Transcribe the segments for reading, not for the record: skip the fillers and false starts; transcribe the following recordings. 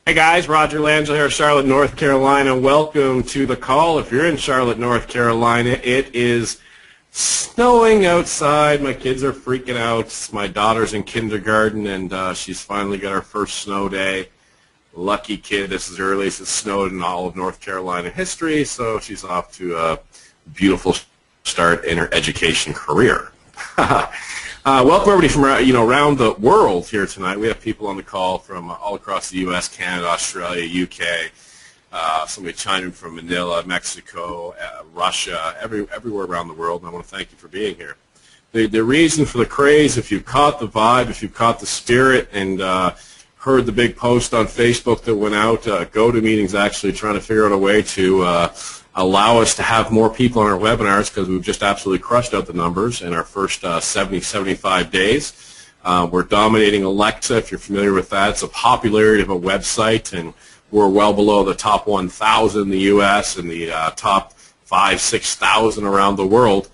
Hey guys, Roger Langell here, Charlotte, North Carolina. Welcome to the call. If you're in Charlotte, North Carolina, it is snowing outside. My kids are freaking out. My daughter's in kindergarten, and she's finally got her first snow day. Lucky kid. This is the earliest it's snowed in all of North Carolina history, so she's off to a beautiful start in her education career. Welcome everybody from around the world here tonight. We have people on the call from all across the U.S., Canada, Australia, U.K., somebody chiming in from Manila, Mexico, Russia, everywhere around the world, and I want to thank you for being here. The reason for the craze, if you've caught the vibe, if you've caught the spirit, and heard the big post on Facebook that went out, GoToMeeting's actually trying to figure out a way to allow us to have more people on our webinars because we've just absolutely crushed out the numbers in our first 75 days. We're dominating Alexa, if you're familiar with that. It's a popularity of a website, and we're well below the top 1,000 in the U.S. and the top 5,000, 6,000 around the world.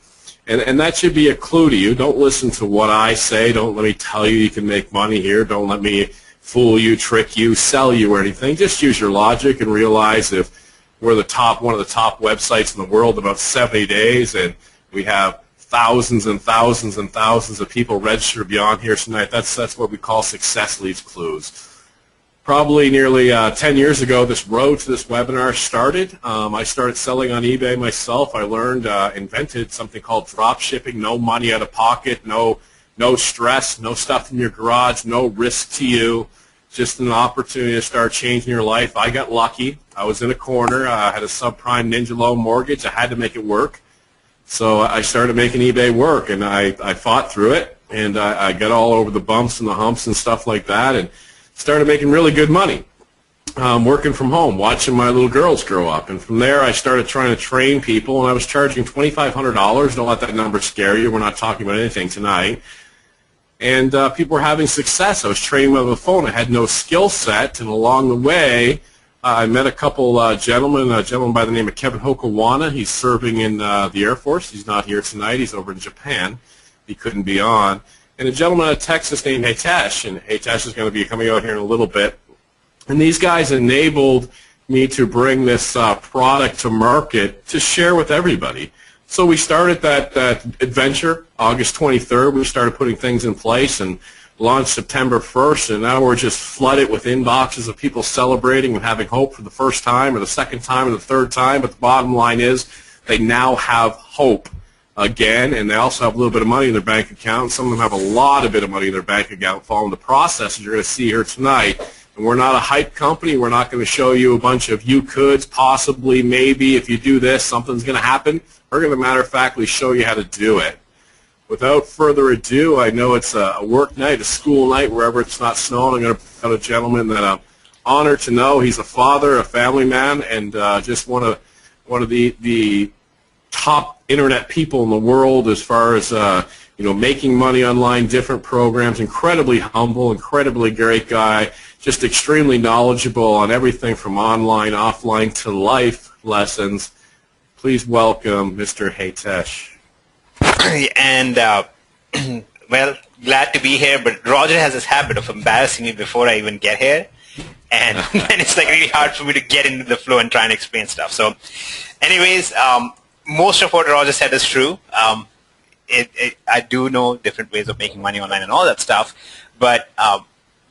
And that should be a clue to you. Don't listen to what I say. Don't let me tell you you can make money here. Don't let me fool you, trick you, sell you or anything. Just use your logic and realize if we're one of the top websites in the world in about 70 days, and we have thousands and thousands and thousands of people registered beyond here tonight. That's what we call success leads clues. Probably nearly 10 years ago, this road to this webinar started. I started selling on eBay myself. I learned, invented something called drop shipping, no money out of pocket, no stress, no stuff in your garage, no risk to you. Just an opportunity to start changing your life. I got lucky. I was in a corner. I had a subprime ninja loan mortgage. I had to make it work. So I started making eBay work, and I fought through it, and I got all over the bumps and the humps and stuff like that, and started making really good money working from home, watching my little girls grow up. And from there, I started trying to train people, and I was charging $2,500. Don't let that number scare you. We're not talking about anything tonight. And people were having success. I was training them on the phone. I had no skill set, and along the way, I met a couple gentlemen, a gentleman by the name of Kevin Hokawana. He's serving in the Air Force. He's not here tonight. He's over in Japan. He couldn't be on. And a gentleman out of Texas named Hitesh, and Hitesh is going to be coming out here in a little bit. And these guys enabled me to bring this product to market to share with everybody. So we started that adventure August 23rd. We started putting things in place and launched September 1st, and now we're just flooded with inboxes of people celebrating and having hope for the first time or the second time or the third time. But the bottom line is they now have hope again, and they also have a little bit of money in their bank account. Some of them have a lot of bit of money in their bank account following the process you're going to see here tonight. And we're not a hype company. We're not going to show you a bunch of you coulds, possibly, maybe, if you do this, something's going to happen. We're going to, matter of fact, show you how to do it. Without further ado, I know it's a work night, a school night, wherever it's not snowing. I'm going to put a gentleman that I'm honored to know. He's a father, a family man, and just one of the top internet people in the world as far as making money online, different programs. Incredibly humble, incredibly great guy, just extremely knowledgeable on everything from online, offline to life lessons. Please welcome Mr. Hitesh. And, well, glad to be here, but Roger has this habit of embarrassing me before I even get here, and it's really hard for me to get into the flow and try and explain stuff. So anyways, most of what Roger said is true. I do know different ways of making money online and all that stuff, but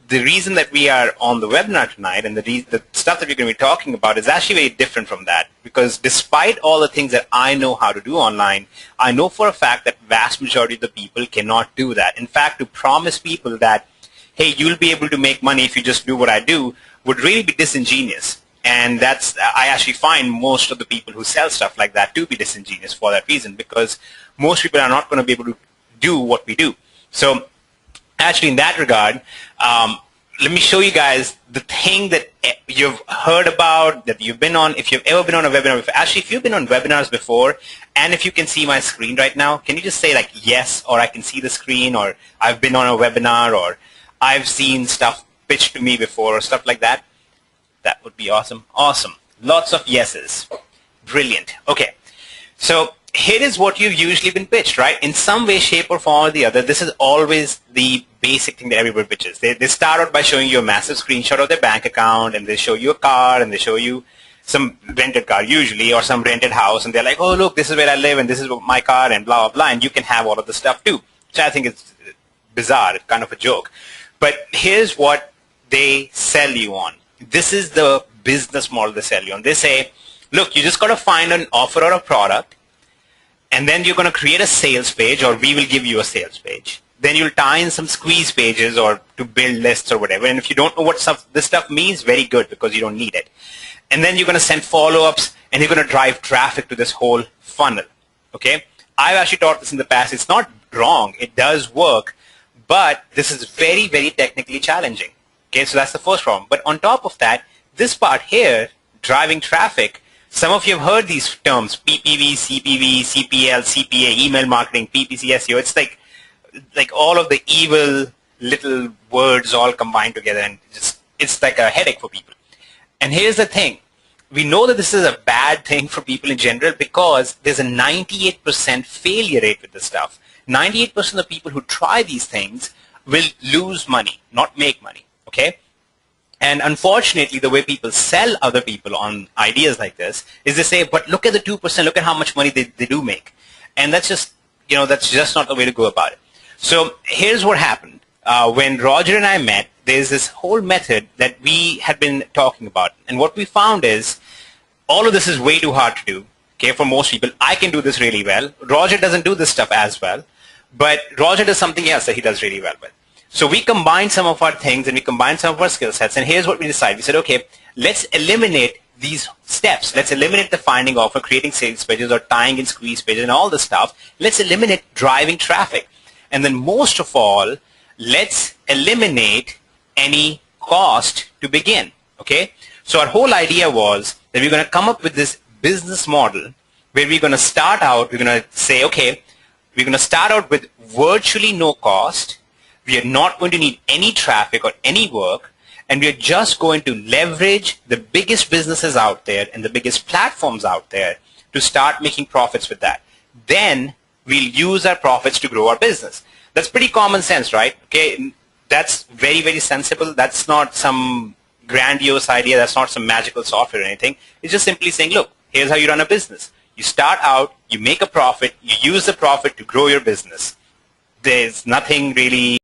the reason that we are on the webinar tonight and the stuff that we're going to be talking about is actually very different from that, because despite all the things that I know how to do online, I know for a fact that vast majority of the people cannot do that. In fact, to promise people that, hey, you'll be able to make money if you just do what I do, would really be disingenuous. And I actually find most of the people who sell stuff like that to be disingenuous for that reason, because most people are not going to be able to do what we do. So actually, in that regard, let me show you guys the thing that you've heard about, that you've been on, if you've ever been on a webinar before. Actually, if you've been on webinars before, and if you can see my screen right now, can you just say yes, or I can see the screen, or I've been on a webinar, or I've seen stuff pitched to me before, or stuff like that? That would be awesome. Awesome. Lots of yeses. Brilliant. Okay. So here is what you've usually been pitched, right? In some way, shape, or form or the other, this is always the basic thing that everybody pitches. They start out by showing you a massive screenshot of their bank account, and they show you a car, and they show you some rented car usually, or some rented house, and they're like, oh, look, this is where I live, and this is my car, and blah, blah, blah, and you can have all of the stuff too, which I think is bizarre. It's kind of a joke. But here's what they sell you on. This is the business model they sell you on. They say, look, you just got to find an offer or a product, and then you're going to create a sales page, or we will give you a sales page. Then you'll tie in some squeeze pages or to build lists or whatever. And if you don't know what this stuff means, very good, because you don't need it. And then you're going to send follow-ups, and you're going to drive traffic to this whole funnel. Okay? I've actually taught this in the past. It's not wrong. It does work. But this is very, very technically challenging. Okay? So that's the first problem. But on top of that, this part here, driving traffic, some of you have heard these terms, PPV, CPV, CPL, CPA, email marketing, PPC, SEO. It's like all of the evil little words all combined together, and it's like a headache for people. And here's the thing. We know that this is a bad thing for people in general because there's a 98% failure rate with this stuff. 98% of the people who try these things will lose money, not make money. Okay? And unfortunately, the way people sell other people on ideas like this is they say, but look at the 2%, look at how much money they do make. And that's just, that's just not the way to go about it. So here's what happened. When Roger and I met, there's this whole method that we had been talking about. And what we found is all of this is way too hard to do. Okay, for most people, I can do this really well. Roger doesn't do this stuff as well. But Roger does something else that he does really well with. So we combined some of our things and we combined some of our skill sets. And here's what we decided. We said, okay, let's eliminate these steps. Let's eliminate the finding offer, creating sales pages, or tying in squeeze pages and all this stuff. Let's eliminate driving traffic. And then most of all, let's eliminate any cost to begin. Okay? So our whole idea was that we're going to come up with this business model where we're going to start out, we're going to say, okay, we're going to start out with virtually no cost. We are not going to need any traffic or any work, and we are just going to leverage the biggest businesses out there and the biggest platforms out there to start making profits with that. Then we'll use our profits to grow our business. That's pretty common sense, right? Okay, that's very, very sensible. That's not some grandiose idea. That's not some magical software or anything. It's just simply saying, look, here's how you run a business. You start out, you make a profit, you use the profit to grow your business. There's nothing really